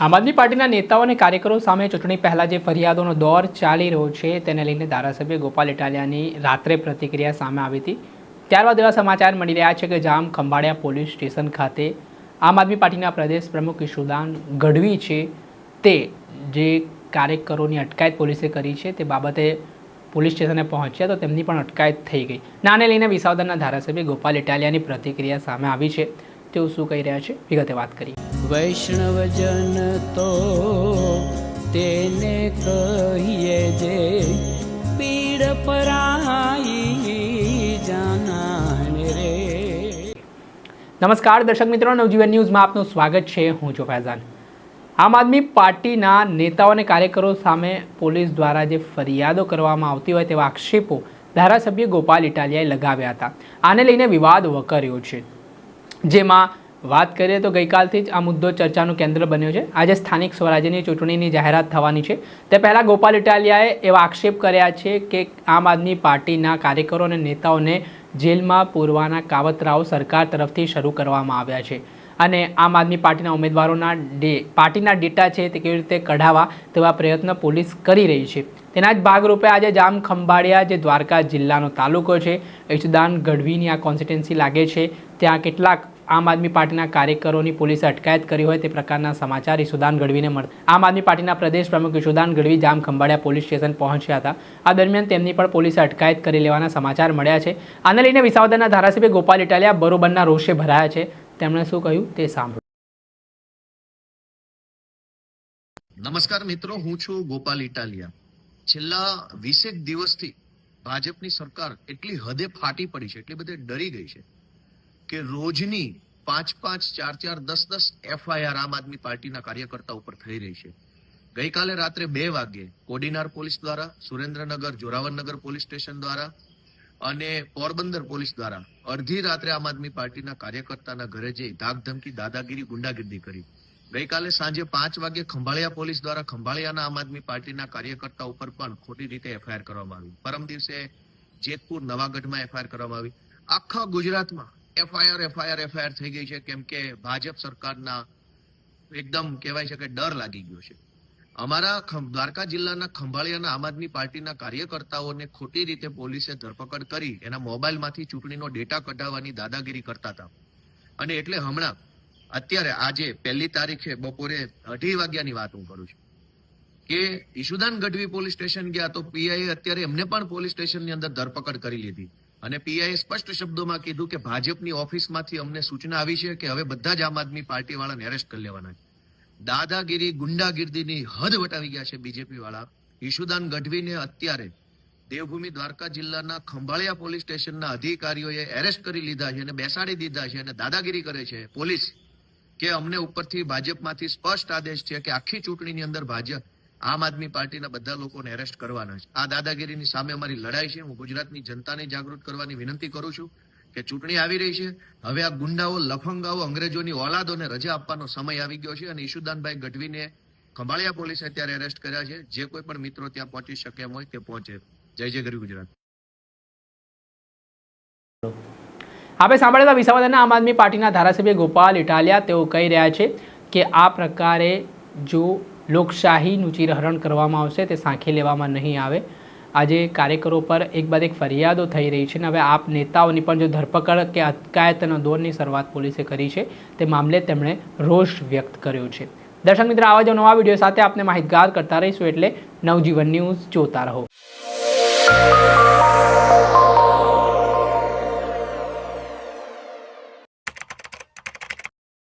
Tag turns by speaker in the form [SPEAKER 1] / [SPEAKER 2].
[SPEAKER 1] આમ આદમી પાર્ટીના નેતાઓ અને કાર્યકરો સામે ચૂંટણી પહેલા જે ફરિયાદોનો દોર ચાલી રહ્યો છે તેને લઈને ધારાસભ્ય ગોપાલ ઇટાલિયાની રાત્રે પ્રતિક્રિયા સામે આવી હતી। ત્યારબાદ એવા સમાચાર મળી રહ્યા છે કે જામ ખંભાળિયા પોલીસ સ્ટેશન ખાતે આમ આદમી પાર્ટીના પ્રદેશ પ્રમુખ ઈશુદાન ગઢવી છે તે જે કાર્યકરોની અટકાયત પોલીસે કરી છે તે બાબતે પોલીસ સ્ટેશને પહોંચ્યા તો તેમની પણ અટકાયત થઈ ગઈ। આને લઈને વિસાવદરના ધારાસભ્ય ગોપાલ ઇટાલિયાની પ્રતિક્રિયા સામે આવી છે। તેઓ શું કહી રહ્યા છે વિગતે વાત કરી।
[SPEAKER 2] વૈષ્ણવજન તો તેને કહીએ જે પીડ પરાઈ જાનાને રે।
[SPEAKER 1] નમસ્કાર દર્શક મિત્રો, નવજીવન ન્યૂઝમાં આપનું સ્વાગત છે। હું છું ફૈઝાન। આમ આદમી પાર્ટીના નેતાઓ અને કાર્યકરો સામે પોલીસ દ્વારા જે ફરિયાદો કરવામાં આવતી હોય તેવા આક્ષેપો ધારાસભ્ય ગોપાલ ઇટાલિયાએ લગાવ્યા હતા। આને લઈને વિવાદ વકર્યો છે, જેમાં વાત કરીએ તો ગઈકાલથી જ આ મુદ્દો ચર્ચાનું કેન્દ્ર બન્યો છે। આજે સ્થાનિક સ્વરાજ્યની ચૂંટણીની જાહેરાત થવાની છે તે પહેલાં ગોપાલ ઇટાલિયાએ એવા આક્ષેપ કર્યા છે કે આમ આદમી પાર્ટીના કાર્યકરો અને નેતાઓને જેલમાં પૂરવાના કાવતરાઓ સરકાર તરફથી શરૂ કરવામાં આવ્યા છે અને આમ આદમી પાર્ટીના ઉમેદવારોના પાર્ટીના ડેટા છે તે કેવી રીતે કઢાવવા તેવા પ્રયત્ન પોલીસ કરી રહી છે। તેના જ ભાગરૂપે આજે જામ ખંભાળિયા જે દ્વારકા જિલ્લાનો તાલુકો છે, ઈશુદાન ગઢવીની આ કોન્સ્ટિટ્યુન્સી લાગે છે, ત્યાં કેટલાક આમ આદમી પાર્ટીના કાર્યકરોની પોલીસે અટકાયત કરી હોય તે પ્રકારના સમાચાર ઈશુદાન ગઢવીને મળતા આમ આદમી પાર્ટીના પ્રદેશ પ્રમુખ ઈશુદાન ગઢવી જામ ખંભાળિયા પોલીસ સ્ટેશન પહોંચ્યા હતા। આ દરમિયાન તેમની પણ પોલીસે અટકાયત કરી લેવાના સમાચાર મળ્યા છે। આને લઈને વિસાવદરના ધારાસભ્ય ગોપાલ ઇટાલિયા બરોબરના રોષે ભરાયા છે। તેમણે શું કહ્યું તે સાંભળો।
[SPEAKER 3] નમસ્કાર મિત્રો, હું છું ગોપાલ ઇટાલિયા। છેલ્લા 20 દિવસથી ભાજપની સરકાર એટલી હદે ફાટી પડી છે, એટલી બધી ડરી ગઈ છે કે રોજની 5, 4, 10 એફઆઈઆર આમ આદમી પાર્ટીના કાર્યકર્તા ઉપર થઈ રહી છે। ગઈકાલે રાત્રે 2 વાગ્યે કોડીનાર પોલીસ દ્વારા, સુરેન્દ્રનગર જોરાવરનગર પોલીસ સ્ટેશન દ્વારા અને પોરબંદર પોલીસ દ્વારા અડધી રાત્રે આમ આદમી પાર્ટીના કાર્યકર્તાના ઘરે જઈ ધાકધમકી, દાદાગીરી, ગુંડાગીરી કરી। ગઈકાલે સાંજે 5 વાગ્યે ખંભાળિયા પોલીસ દ્વારા ખંભાળિયાના આમ આદમી પાર્ટીના કાર્યકર્તા ઉપર પણ ખોટી રીતે એફઆઈઆર કરવામાં આવી। પરમ દિવસે જેતપુર, નવાગઢમાં એફઆઈઆર કરવામાં આવી। આખા ગુજરાતમાં એફઆઈઆર થઈ ગઈ છે, કેમ કે ભાજપ સરકારના એકદમ કહેવાય છે કે ડર લાગી ગયો છે। અમારા દ્વારકા જિલ્લાના ખંભાળિયાના આમ આદમી પાર્ટીના કાર્યકર્તાઓને ખોટી રીતે પોલીસે ધરપકડ કરી એના મોબાઈલમાંથી ચૂંટણીનો ડેટા કઢાવવાની દાદાગીરી કરતા હતા અને એટલે હમણાં અત્યારે આજે 1 તારીખે બપોરે 2:30 વાગ્યાની વાત હું કરું છું કે ઈશુદાન ગઢવી પોલીસ સ્ટેશન ગયા તો પીઆઈએ અત્યારે એમને પણ પોલીસ સ્ટેશનની અંદર ધરપકડ કરી લીધી અને પીઆઈએ સ્પષ્ટ શબ્દોમાં કીધું કે ભાજપની ઓફિસમાંથી અમને સૂચના આવી છે કે હવે બધા જ આમ આદમી પાર્ટી વાળાને એરેસ્ટ કરી લેવાના છે। દાદાગીરી, ગુંડાગીરીની હદ વટાવી ગયા છે બીજેપી વાળા। ઈશુદાન ગઢવીને અત્યારે દેવભૂમિ દ્વારકા જિલ્લાના ખંભાળિયા પોલીસ સ્ટેશનના અધિકારીઓએ એરેસ્ટ કરી લીધા છે અને બેસાડી દીધા છે અને દાદાગીરી કરે છે પોલીસ કે અમને ઉપરથી ભાજપમાંથી સ્પષ્ટ આદેશ છે કે આખી ચૂંટણીની અંદર ભાજપ આમ આદમી પાર્ટીના બધા લોકોને એરેસ્ટ કરવાના છે। આ દાદાગીરીની સામે અમારી લડાઈ છે। હું ગુજરાતની જનતાને જાગૃત કરવાની વિનંતી કરું છું કે ચૂંટણી આવી રહી છે, હવે આ ગુંડાઓ, લફંગાઓ, અંગ્રેજોની ઓલાદોને રજા આપવાનો સમય આવી ગયો છે અને ઈશુદાનભાઈ ગઢવીને ખંભાળિયા પોલીસે અત્યારે એરેસ્ટ કર્યા છે। જે કોઈ પણ મિત્રો ત્યાં પહોંચી શકે એમ હોય તે પહોંચે। જય જય ગરવી ગુજરાત।
[SPEAKER 1] આપણે સાંભળ્યા વિસાવદરના આમ આદમી પાર્ટીના ધારાસભ્ય ગોપાલ ઇટાલિયા તેઓ કહી રહ્યા છે કે આ પ્રકારે જો લોકશાહીનું ચીરહરણ કરવામાં આવશે તે સાંખી લેવામાં નહીં આવે। આજે કાર્યકરો પર એક બાદ એક ફરિયાદો થઈ રહી છે અને હવે આપ નેતાઓની પણ જો ધરપકડ કે અટકાયતનો દોરની શરૂઆત પોલીસે કરી છે તે મામલે તેમણે રોષ વ્યક્ત કર્યો છે। દર્શક મિત્રો, આવા જ નવા વિડીયો સાથે આપને માહિતગાર કરતા રહીશું, એટલે નવજીવન ન્યૂઝ જોતા રહો।